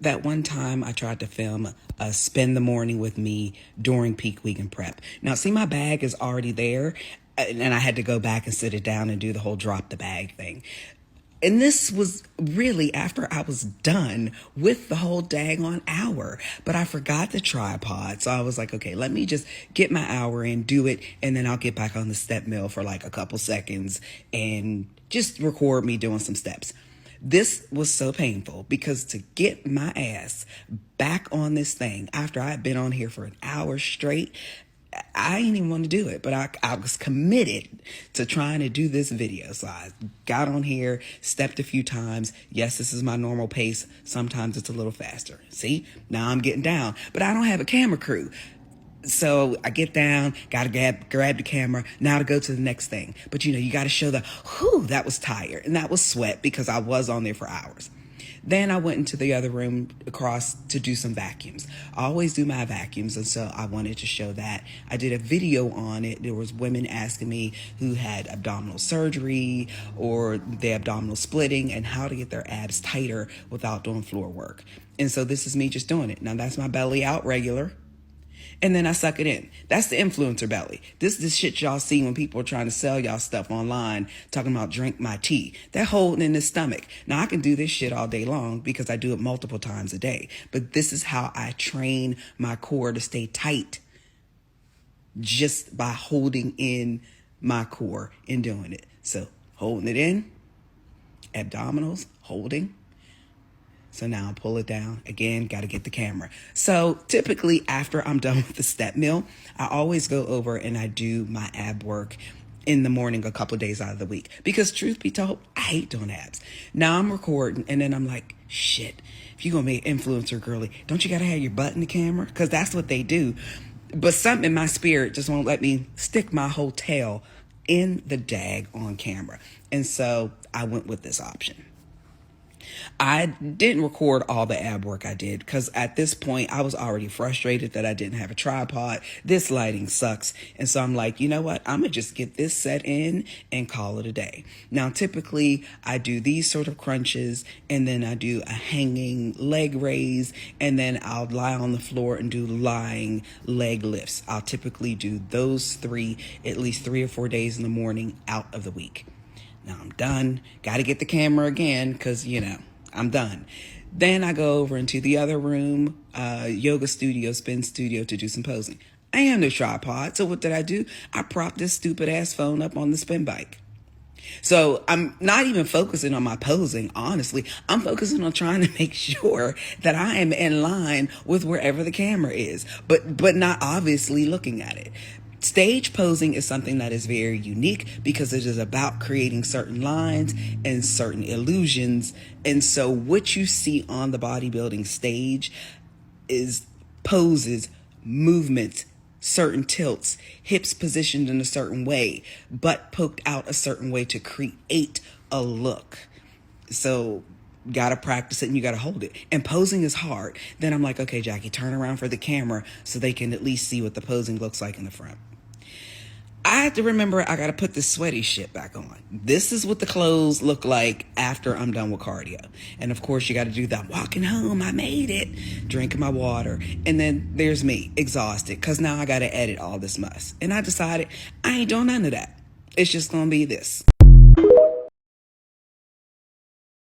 That one time I tried to film a spend the morning with me during peak week and prep. Now, see, my bag is already there, and I had to go back and sit it down and do the whole drop the bag thing. And this was really after I was done with the whole daggone hour. But I forgot the tripod. So I was like, okay, let me just get my hour in, do it, and then I'll get back on the step mill for like a couple seconds and just record me doing some steps. This was so painful because to get my ass back on this thing after I had been on here for an hour straight, I didn't even want to do it, but I was committed to trying to do this video. So I got on here, stepped a few times. Yes, this is my normal pace. Sometimes it's a little faster. See, now I'm getting down, but I don't have a camera crew. So I get down, got to grab the camera, now to go to the next thing. But you got to show that was tired and that was sweat because I was on there for hours. Then I went into the other room across to do some vacuums. I always do my vacuums, and so I wanted to show that. I did a video on it. There was women asking me who had abdominal surgery or the abdominal splitting and how to get their abs tighter without doing floor work. And so this is me just doing it. Now that's my belly out regular. And then I suck it in. That's the influencer belly. This shit y'all see when people are trying to sell y'all stuff online, talking about drink my tea. They're holding in the stomach. Now, I can do this shit all day long because I do it multiple times a day. But this is how I train my core to stay tight just by holding in my core and doing it. So holding it in, abdominals, holding. So now I'll pull it down. Again, got to get the camera. So typically after I'm done with the step mill, I always go over and I do my ab work in the morning a couple of days out of the week. Because truth be told, I hate doing abs. Now I'm recording and then I'm like, shit, if you're going to be an influencer girly, don't you got to have your butt in the camera? Because that's what they do. But something in my spirit just won't let me stick my whole tail in the dag on camera. And so I went with this option. I didn't record all the ab work I did because at this point I was already frustrated that I didn't have a tripod. This lighting sucks. And so I'm like, you know what? I'm going to just get this set in and call it a day. Now, typically I do these sort of crunches and then I do a hanging leg raise and then I'll lie on the floor and do lying leg lifts. I'll typically do those three at least 3 or 4 days in the morning out of the week. Now I'm done. Got to get the camera again because, I'm done. Then I go over into the other room, yoga studio, spin studio to do some posing. I am no tripod. So what did I do? I propped this stupid ass phone up on the spin bike. So I'm not even focusing on my posing, honestly. I'm focusing on trying to make sure that I am in line with wherever the camera is, but not obviously looking at it. Stage posing is something that is very unique because it is about creating certain lines and certain illusions. And so what you see on the bodybuilding stage is poses, movements, certain tilts, hips positioned in a certain way, butt poked out a certain way to create a look. So got to practice it and you got to hold it. And posing is hard. Then I'm like, okay, Jackie, turn around for the camera so they can at least see what the posing looks like in the front. I have to remember I got to put this sweaty shit back on. This is what the clothes look like after I'm done with cardio. And of course, you got to do that. Walking home, I made it. Drinking my water. And then there's me, exhausted, because now I got to edit all this mess. And I decided I ain't doing none of that. It's just going to be this.